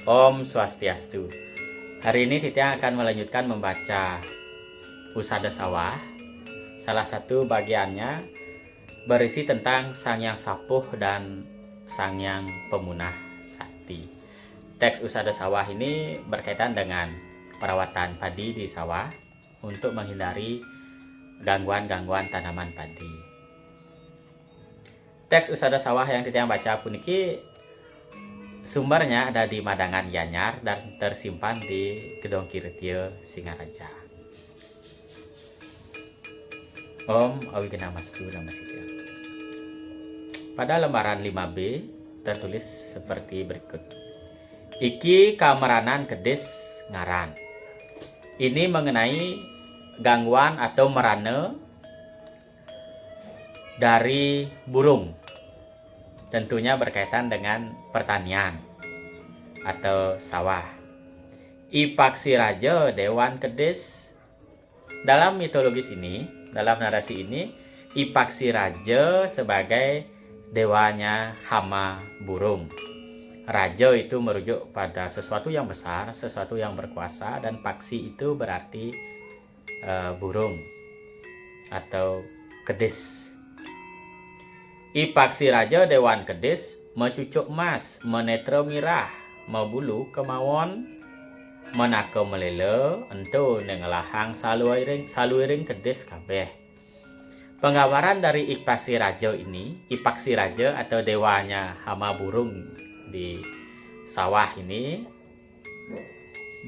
Om Swastiastu. Hari ini Titiang akan melanjutkan membaca Usada Sawah. Salah satu bagiannya berisi tentang Sang Yang Sapuh dan Sang Yang Pemunah Sakti. Teks Usada Sawah ini berkaitan dengan perawatan padi di sawah untuk menghindari gangguan-gangguan tanaman padi. Teks Usada Sawah yang Titiang baca puniki sumbernya ada di Madangan Gianyar dan tersimpan di Gedong Kirtio Singaraja. Om Awigena-mastu Namaste. Pada lembaran 5B tertulis seperti berikut. Iki kameranan kedis ngaran. Ini mengenai gangguan atau merana dari burung. Tentunya berkaitan dengan pertanian atau sawah. Ipaksi Raja Dewan Kedis. Dalam mitologis ini, dalam narasi ini, Ipaksi Raja sebagai dewanya hama burung. Raja itu merujuk pada sesuatu yang besar, sesuatu yang berkuasa, dan paksi itu berarti burung atau kedis. Ipaksi Raja Dewan Kedis mecucuk emas, menetra mirah, mebulu kemawon, menaka melele, ento nengelahang saluiring kedis kabeh. Penggambaran dari Ipaksi Raja ini, Ipaksi Raja atau dewanya hama burung di sawah ini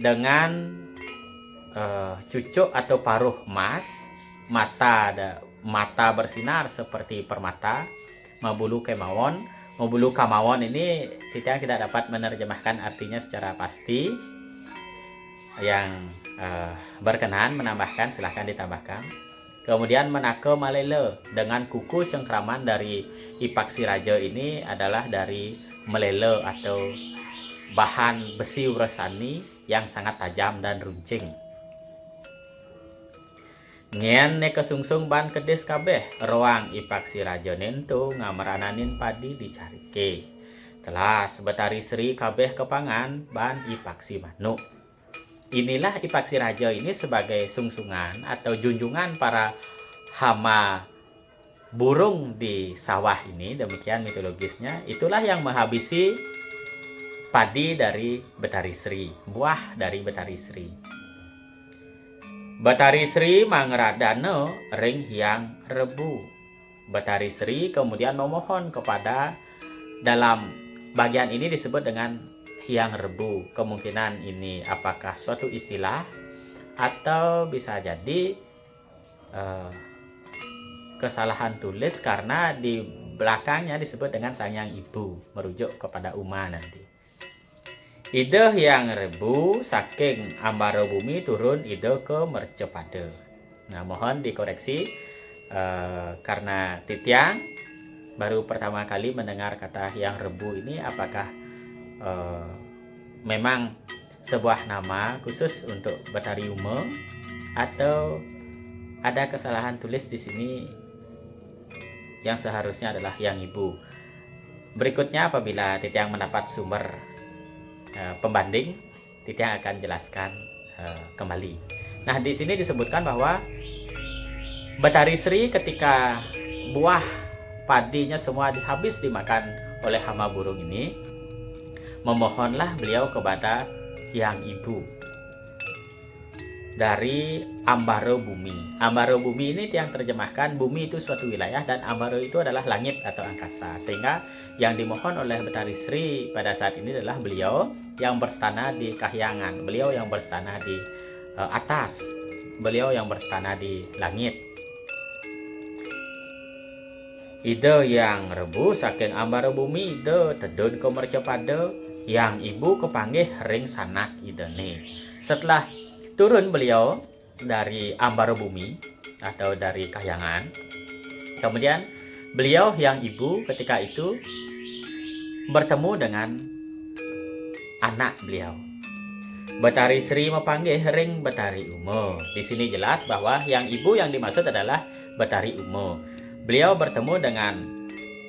dengan cucuk atau paruh emas, mata bersinar seperti permata, mebulu kemawon ini kita tidak dapat menerjemahkan artinya secara pasti. Yang berkenan menambahkan silahkan ditambahkan. Kemudian menaka malele, dengan kuku cengkraman dari Ipaksi Raja ini adalah dari melele atau bahan besi uresani yang sangat tajam dan runcing. Ngen ne kesungsung ban kedis kabeh, roang Ipaksi Raja nento ngamerananin padi dicarike. Telas betari sri kabeh kepangan ban Ipaksi manuk. Inilah Ipaksi Raja ini sebagai sungsungan atau junjungan para hama burung di sawah ini, demikian mitologisnya. Itulah yang menghabisi padi dari Betari Sri, buah dari Betari Sri. Betari Sri mangradana ring hyang rebu. Betari Sri kemudian memohon kepada, dalam bagian ini disebut dengan hyang rebu. Kemungkinan ini apakah suatu istilah atau bisa jadi kesalahan tulis karena di belakangnya disebut dengan Sang Yang Ibu, merujuk kepada Uma nanti. Ide hyang rebu saking ambara bumi turun ide ke mercepada. Nah, mohon dikoreksi karena Titiang baru pertama kali mendengar kata hyang rebu ini, apakah memang sebuah nama khusus untuk Betari Uma atau ada kesalahan tulis di sini yang seharusnya adalah Hyang Ibu. Berikutnya apabila Titiang mendapat sumber pembanding, Titiang akan jelaskan kembali. Nah, di sini disebutkan bahwa Betari Sri ketika buah padinya semua habis dimakan oleh hama burung ini, memohonlah beliau kepada Hyang Ibu dari ambaro bumi. Ambaro bumi ini yang terjemahkan bumi itu suatu wilayah dan ambaro itu adalah langit atau angkasa. Sehingga yang dimohon oleh Betari Sri pada saat ini adalah beliau yang berstana di kahyangan, beliau yang berstana di atas, beliau yang berstana di langit. Ide yang rebu saking ambaro bumi ide tedun ke mercepada, Yang Ibu kepanggih ring sanak idene. Setelah turun beliau dari ambara bumi atau dari kahyangan, kemudian beliau Hyang Ibu ketika itu bertemu dengan anak beliau. Betari Sri mepanggih ring Betari Uma. Di sini jelas bahwa Hyang Ibu yang dimaksud adalah Betari Uma. Beliau bertemu dengan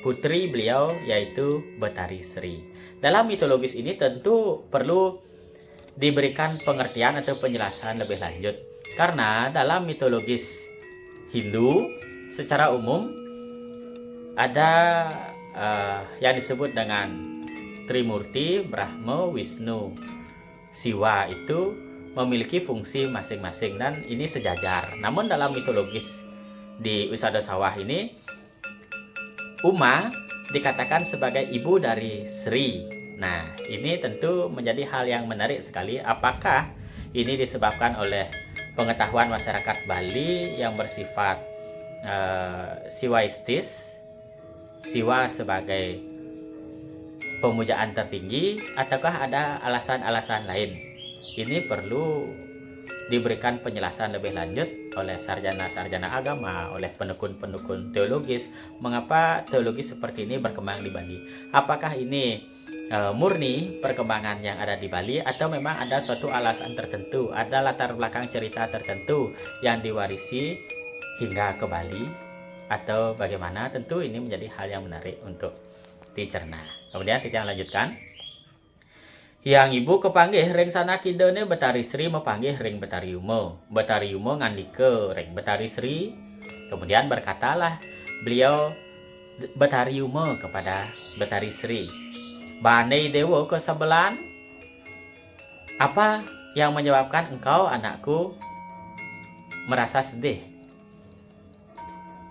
putri beliau yaitu Betari Sri. Dalam mitologis ini tentu perlu diberikan pengertian atau penjelasan lebih lanjut. Karena dalam mitologis Hindu secara umum ada yang disebut dengan Trimurti, Brahma, Wisnu, Siwa itu memiliki fungsi masing-masing dan ini sejajar. Namun dalam mitologis di Usada Sawah ini, Uma dikatakan sebagai ibu dari Sri. Nah, ini tentu menjadi hal yang menarik sekali. Apakah ini disebabkan oleh pengetahuan masyarakat Bali yang bersifat siwaistis, siwa sebagai pemujaan tertinggi, ataukah ada alasan-alasan lain? Ini perlu diberikan penjelasan lebih lanjut oleh sarjana-sarjana agama, oleh penekun-penekun teologis, mengapa teologi seperti ini berkembang di Bali. Apakah ini murni perkembangan yang ada di Bali, atau memang ada suatu alasan tertentu, ada latar belakang cerita tertentu yang diwarisi hingga ke Bali, atau bagaimana? Tentu ini menjadi hal yang menarik untuk dicerna. Kemudian kita lanjutkan. Yang ibu kepanggih ring sana kidene Betari Sri mepanggih ring Betari Uma. Betari Uma ngandike ring Betari Sri. Kemudian berkatalah beliau Betari Uma kepada Betari Sri, Bane dewo kesebelan, apa yang menyebabkan engkau anakku merasa sedih?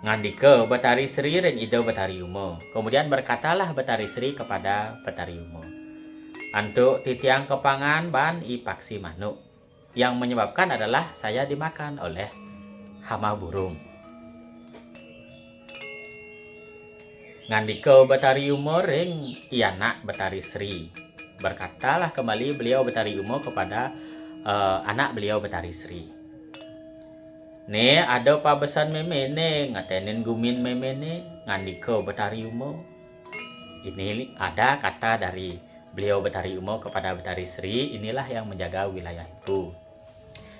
Ngandike Betari Sri ring ido Betari Uma. Kemudian berkatalah Betari Sri kepada Betari Uma, antuk titiang kepangan ban ipaksi manuk. Yang menyebabkan adalah saya dimakan oleh hama burung. Ngandika Betari Uma ring ianak Betari Sri. Berkatalah kembali beliau Betari Uma kepada anak beliau Betari Sri, ne ada pabesan memene ngatenin gumin memene. Ngandika Betari Uma. Ini ada kata dari beliau Betari Uma kepada Betari Sri, inilah yang menjaga wilayah itu.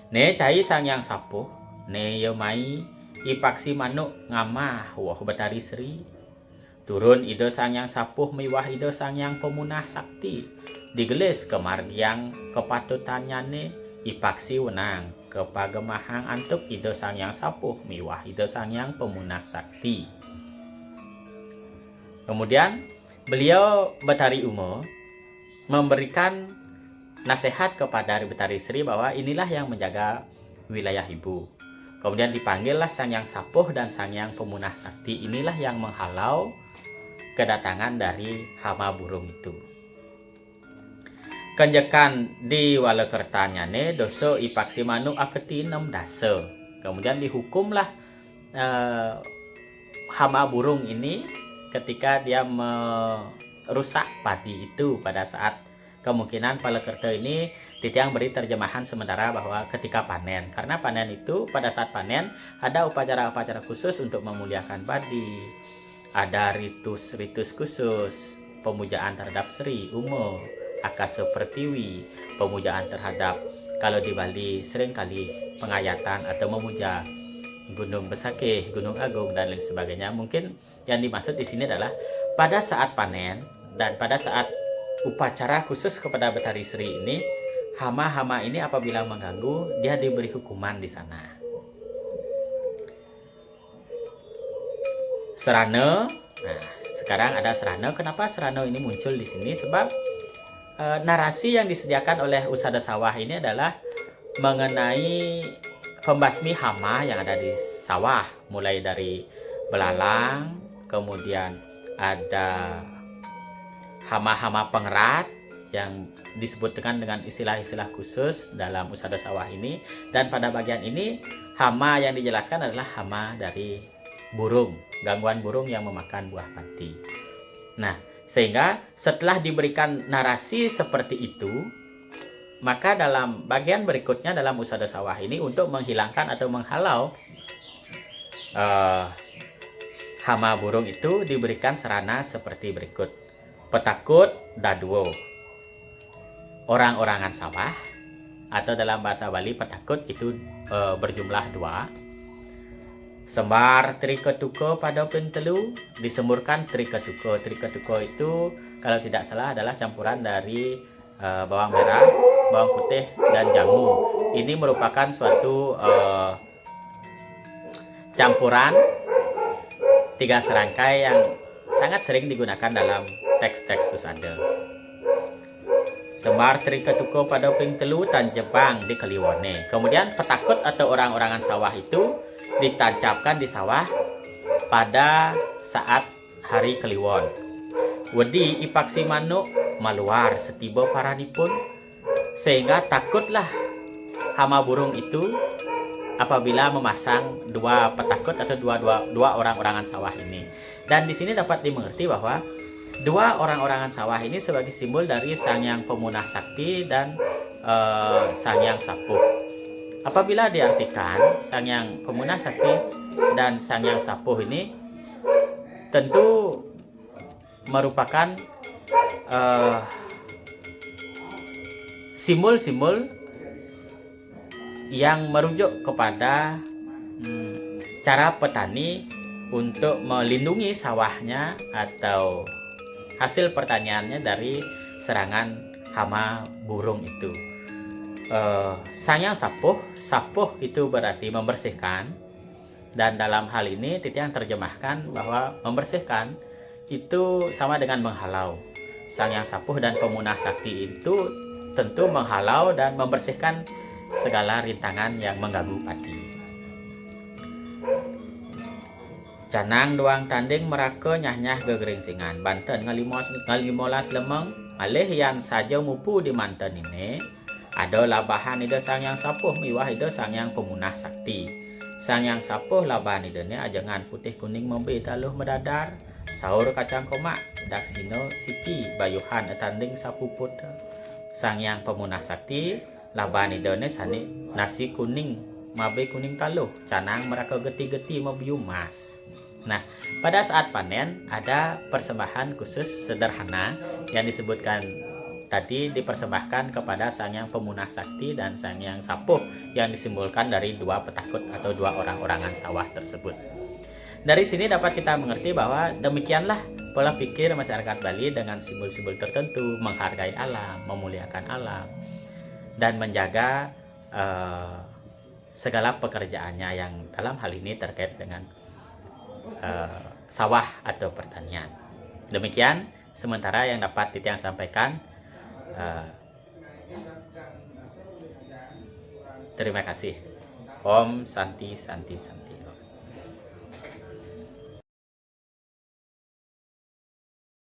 Ne cai sang yang sapuh, ne yomai ipaksi manuk ngamah wah Betari Sri. Turun ido sang yang sapuh miwah ido sang yang pemunah sakti. Digelis kemargiang kepatutannya ne ipaksi wenang kepagemahang antuk ido sang yang sapuh miwah ido sang yang pemunah sakti. Kemudian beliau Betari Uma memberikan nasihat kepada Betari Sri bahwa inilah yang menjaga wilayah ibu. Kemudian dipanggillah sang yang sapuh dan sang yang pemunah sakti. Inilah yang menghalau kedatangan dari hama burung itu. Kenjekan di Walekertanya ne doso ipaksi manuk aketi 6 dasa. Kemudian dihukumlah hama burung ini ketika dia rusak padi itu pada saat kemungkinan Walekerta ini titiang beri terjemahan sementara bahwa ketika panen, karena panen itu pada saat panen ada upacara-upacara khusus untuk memuliakan padi, ada ritus-ritus khusus, pemujaan terhadap Sri, Uma, Akasa Pertiwi, pemujaan terhadap, kalau di Bali seringkali pengayatan atau memuja Gunung Besakeh, Gunung Agung dan lain sebagainya. Mungkin yang dimaksud di sini adalah pada saat panen dan pada saat upacara khusus kepada Betari Sri ini, hama-hama ini apabila mengganggu, dia diberi hukuman di sana. Serana, nah sekarang ada serana. Kenapa serana ini muncul di sini? Sebab narasi yang disediakan oleh Usada Sawah ini adalah mengenai pembasmi hama yang ada di sawah, mulai dari belalang, kemudian ada hama-hama pengerat yang disebut dengan istilah-istilah khusus dalam Usada Sawah ini. Dan pada bagian ini hama yang dijelaskan adalah hama dari burung, gangguan burung yang memakan buah padi. Nah, sehingga setelah diberikan narasi seperti itu, maka dalam bagian berikutnya dalam Usada Sawah ini untuk menghilangkan atau menghalau hama burung itu diberikan sarana seperti berikut. Petakut dadwo, orang-orangan sawah, atau dalam bahasa Bali petakut itu berjumlah 2. Sembar triketuko pada ping telu, disemburkan triketuko. Triketuko itu kalau tidak salah adalah campuran dari bawang merah, bawang putih, dan jamu. Ini merupakan suatu campuran 3 serangkai yang sangat sering digunakan dalam teks-teks pusada. Sembar triketuko pada ping telu tan Jepang di Kaliwone. Kemudian petakut atau orang-orangan sawah itu ditancapkan di sawah pada saat hari Kliwon. Wedi ipaksi manuk maluar setiba paranipun, sehingga takutlah hama burung itu apabila memasang 2 petakut atau dua orang-orangan sawah ini. Dan di sini dapat dimengerti bahwa 2 orang-orangan sawah ini sebagai simbol dari Sang Yang Pemunah Sakti dan Sang Yang Sapuh. Apabila diartikan Sang Yang Pemunah Sakti dan Sang Yang Sapuh ini tentu merupakan simbol-simbol yang merujuk kepada cara petani untuk melindungi sawahnya atau hasil pertaniannya dari serangan hama burung itu. Sang Yang Sapuh itu berarti membersihkan, dan dalam hal ini Titiang terjemahkan bahwa membersihkan itu sama dengan menghalau. Sang Yang Sapuh dan Pemunah Sakti itu tentu menghalau dan membersihkan segala rintangan yang mengganggu padi. Canang doang tanding meraka nyah-nyah gegeringsingan. Banten ngalimolas lemeng alih yang saja mupu di manten ini ada labahan ida Sang Yang Sapuh miwah ida Sang Yang Pemunah Sakti. Sang Yang Sapuh labahan ida ni ajangan putih kuning membe taluh medadar, saur kacang komak, daksino siki bayuhan etanding sapuput. Sang Yang Pemunah Sakti labahan ida ni sani nasi kuning mabe kuning taluh, canang meraka geti-geti mebiu mas. Nah, pada saat panen ada persembahan khusus sederhana yang disebutkan tadi, dipersembahkan kepada Sang Yang Pemunah Sakti dan Sang Yang Sapuh yang disimbolkan dari 2 petakut atau 2 orang-orangan sawah tersebut. Dari sini dapat kita mengerti bahwa demikianlah pola pikir masyarakat Bali dengan simbol-simbol tertentu, menghargai alam, memuliakan alam, dan menjaga segala pekerjaannya yang dalam hal ini terkait dengan sawah atau pertanian. Demikian sementara yang dapat Titiang sampaikan. Terima kasih. Om Santi Santi Santi.